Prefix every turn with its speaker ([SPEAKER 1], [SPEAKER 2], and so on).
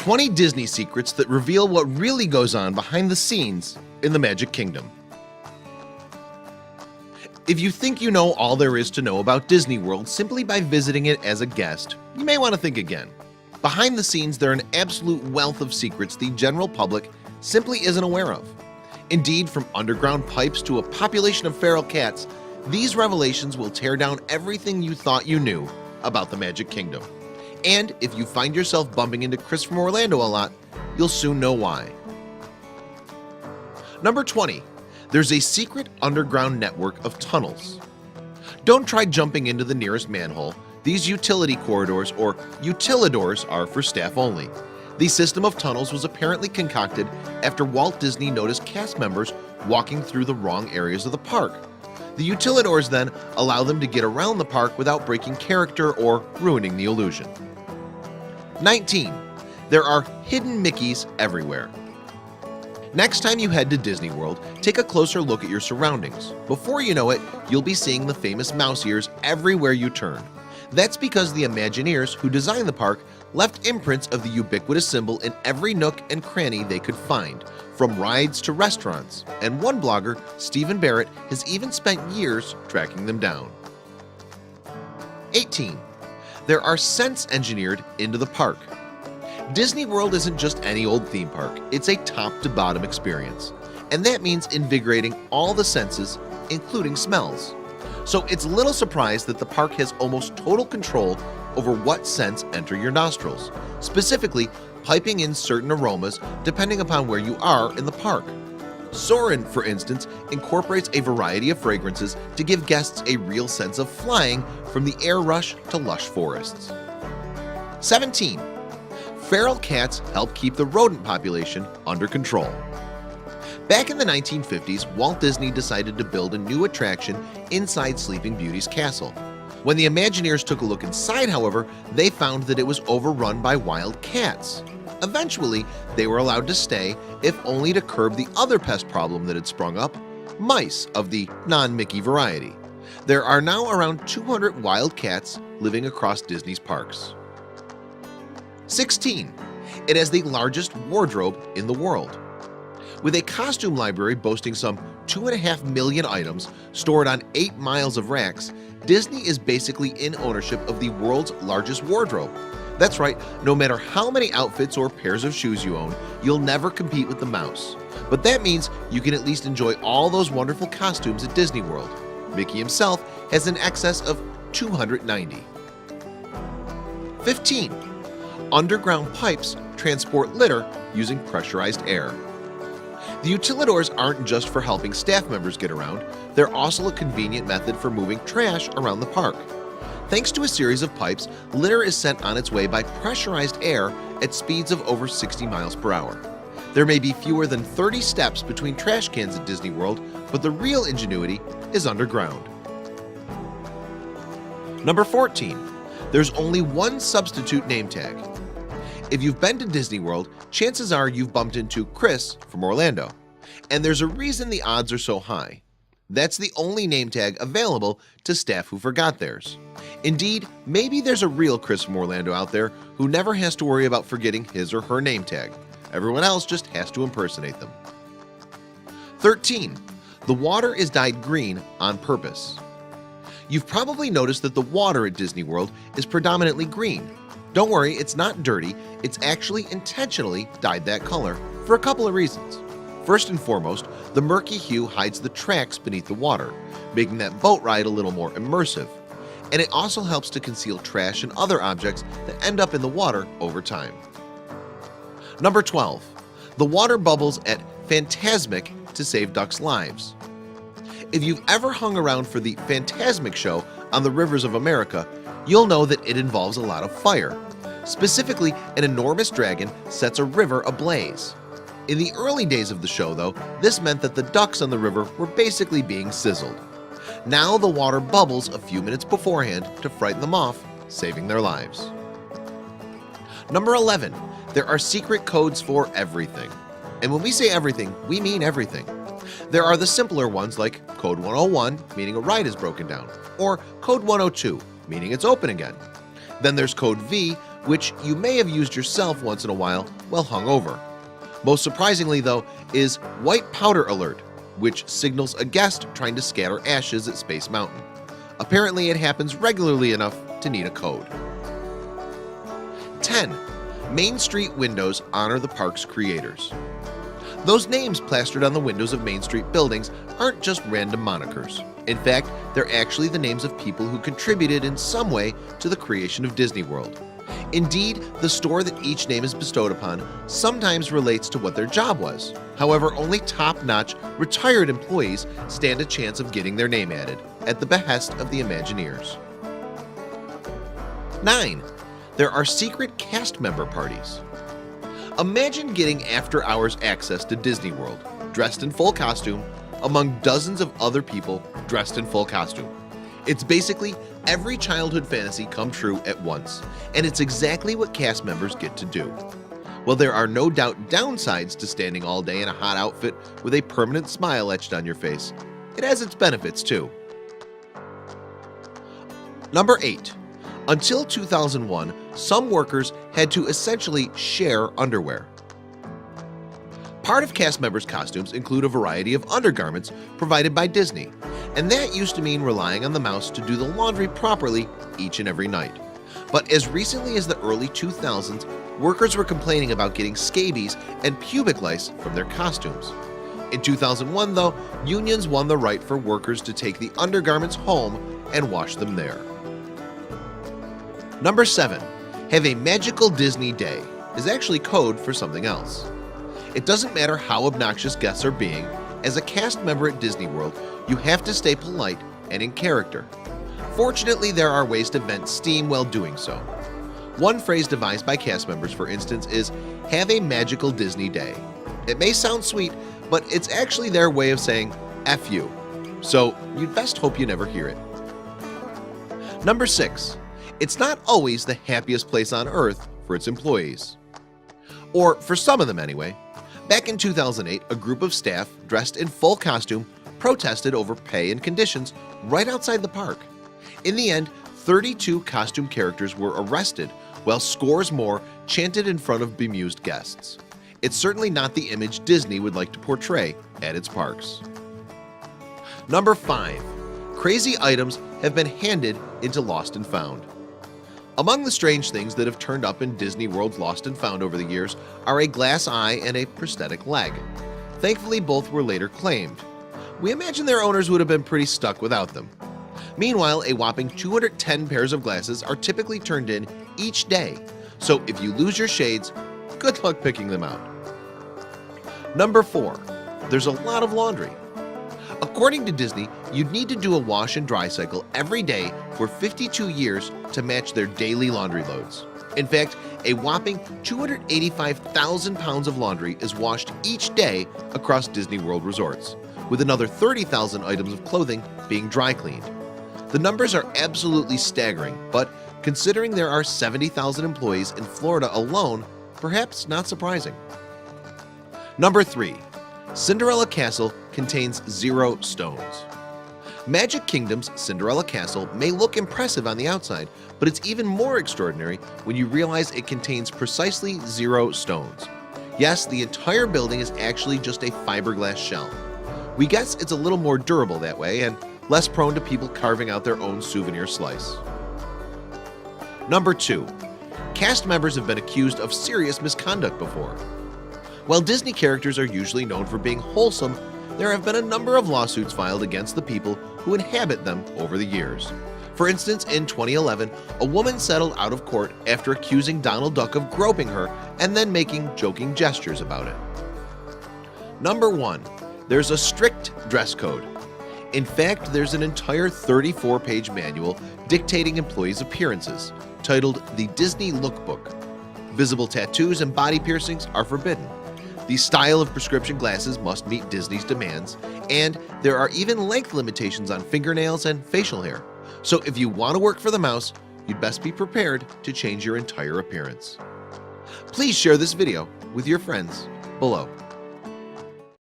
[SPEAKER 1] 20 Disney secrets that reveal what really goes on behind the scenes in the Magic Kingdom. If you think you know all there is to know about Disney World simply by visiting it as a guest, you may want to think again. Behind the scenes, there are an absolute wealth of secrets the general public simply isn't aware of. Indeed, from underground pipes to a population of feral cats, these revelations will tear down everything you thought you knew about the Magic Kingdom. And if you find yourself bumping into Chris from Orlando a lot, you'll soon know why. Number 20. There's a secret underground network of tunnels. Don't try jumping into the nearest manhole. These utility corridors, or utilidors, are for staff only. The system of tunnels was apparently concocted after Walt Disney noticed cast members walking through the wrong areas of the park. The utilidors then allow them to get around the park without breaking character or ruining the illusion. 19. There are hidden Mickeys everywhere. Next time you head to Disney World, take a closer look at your surroundings. Before you know it, you'll be seeing the famous mouse ears everywhere you turn. That's because the Imagineers who designed the park left imprints of the ubiquitous symbol in every nook and cranny they could find, from rides to restaurants, and one blogger, Stephen Barrett, has even spent years tracking them down. 18. There are scents engineered into the park. Disney World isn't just any old theme park, it's a top-to-bottom experience. And that means invigorating all the senses, including smells. So it's little surprise that the park has almost total control over what scents enter your nostrils, specifically piping in certain aromas depending upon where you are in the park. Soarin', for instance, incorporates a variety of fragrances to give guests a real sense of flying from the air rush to lush forests. 17. Feral cats help keep the rodent population under control. Back in the 1950s, Walt Disney decided to build a new attraction inside Sleeping Beauty's castle. When the Imagineers took a look inside, however, they found that it was overrun by wild cats. Eventually, they were allowed to stay, if only to curb the other pest problem that had sprung up, mice of the non-Mickey variety. There are now around 200 wild cats living across Disney's parks. 16. It has the largest wardrobe in the world. With a costume library boasting some 2.5 million items stored on 8 miles of racks, Disney is basically in ownership of the world's largest wardrobe. That's right, no matter how many outfits or pairs of shoes you own, you'll never compete with the mouse. But that means you can at least enjoy all those wonderful costumes at Disney World. Mickey himself has an excess of 290. 15. Underground pipes transport litter using pressurized air. The utilidors aren't just for helping staff members get around, they're also a convenient method for moving trash around the park. Thanks to a series of pipes, litter is sent on its way by pressurized air at speeds of over 60 miles per hour. There may be fewer than 30 steps between trash cans at Disney World, but the real ingenuity is underground. Number 14. There's only one substitute name tag. If you've been to Disney World, chances are you've bumped into Chris from Orlando. And there's a reason the odds are so high. That's the only name tag available to staff who forgot theirs. Indeed, maybe there's a real Chris from Orlando out there who never has to worry about forgetting his or her name tag. Everyone else just has to impersonate them. 13. The water is dyed green on purpose. You've probably noticed that the water at Disney World is predominantly green. Don't worry, it's not dirty, it's actually intentionally dyed that color for a couple of reasons. First and foremost, the murky hue hides the tracks beneath the water, making that boat ride a little more immersive. And it also helps to conceal trash and other objects that end up in the water over time. Number 12. The water bubbles at Fantasmic to save ducks' lives. If you've ever hung around for the Fantasmic show on the rivers of America, you'll know that it involves a lot of fire. Specifically, an enormous dragon sets a river ablaze. In the early days of the show, though, this meant that the ducks on the river were basically being sizzled. Now the water bubbles a few minutes beforehand to frighten them off, saving their lives. Number 11. There are secret codes for everything. And when we say everything, we mean everything. There are the simpler ones like Code 101, meaning a ride is broken down, or Code 102, meaning it's open again. Then there's Code V, which you may have used yourself once in a while hungover. Most surprisingly though is white powder alert, which signals a guest trying to scatter ashes at Space Mountain. Apparently it happens regularly enough to need a code. 10. Main Street windows honor the park's creators. Those names plastered on the windows of Main Street buildings aren't just random monikers. In fact, they're actually the names of people who contributed in some way to the creation of Disney World. Indeed, the store that each name is bestowed upon sometimes relates to what their job was. However, only top-notch retired employees stand a chance of getting their name added, at the behest of the Imagineers. 9. There are secret cast member parties. Imagine getting after-hours access to Disney World, dressed in full costume, among dozens of other people dressed in full costume. It's basically every childhood fantasy come true at once, and it's exactly what cast members get to do. While there are no doubt downsides to standing all day in a hot outfit with a permanent smile etched on your face, it has its benefits too. Number 8. Until 2001, some workers had to essentially share underwear. Part of cast members' costumes include a variety of undergarments provided by Disney, and that used to mean relying on the mouse to do the laundry properly each and every night. But as recently as the early 2000s, workers were complaining about getting scabies and pubic lice from their costumes. In 2001, though, unions won the right for workers to take the undergarments home and wash them there. Number 7. Have a magical Disney day is actually code for something else. It doesn't matter how obnoxious guests are being, as a cast member at Disney World, you have to stay polite and in character. Fortunately, there are ways to vent steam while doing so. One phrase devised by cast members, for instance, is "have a magical Disney day." It may sound sweet, but it's actually their way of saying F you, so you'd best hope you never hear it. Number 6. It's not always the happiest place on earth for its employees. Or for some of them anyway. Back in 2008, a group of staff dressed in full costume protested over pay and conditions right outside the park. In the end, 32 costume characters were arrested, while scores more chanted in front of bemused guests. It's certainly not the image Disney would like to portray at its parks. Number 5. Crazy items have been handed into Lost and Found. Among the strange things that have turned up in Disney World's Lost and Found over the years are a glass eye and a prosthetic leg. Thankfully, both were later claimed. We imagine their owners would have been pretty stuck without them. Meanwhile, a whopping 210 pairs of glasses are typically turned in each day, so if you lose your shades, good luck picking them out. Number 4. There's a lot of laundry. According to Disney, you'd need to do a wash and dry cycle every day for 52 years to match their daily laundry loads. In fact, a whopping 285,000 pounds of laundry is washed each day across Disney World resorts, with another 30,000 items of clothing being dry cleaned. The numbers are absolutely staggering, but considering there are 70,000 employees in Florida alone, perhaps not surprising. Number 3. Cinderella Castle contains 0 stones. Magic Kingdom's Cinderella Castle may look impressive on the outside, but it's even more extraordinary when you realize it contains precisely 0 stones. Yes, the entire building is actually just a fiberglass shell. We guess it's a little more durable that way and less prone to people carving out their own souvenir slice. Number 2. Cast members have been accused of serious misconduct before. While Disney characters are usually known for being wholesome, there have been a number of lawsuits filed against the people who inhabit them over the years. For instance, in 2011, a woman settled out of court after accusing Donald Duck of groping her and then making joking gestures about it. Number 1. There's a strict dress code. In fact, there's an entire 34-page manual dictating employees' appearances, titled the Disney Lookbook. Visible tattoos and body piercings are forbidden. The style of prescription glasses must meet Disney's demands, and there are even length limitations on fingernails and facial hair. So if you want to work for the mouse, you'd best be prepared to change your entire appearance. Please share this video with your friends below.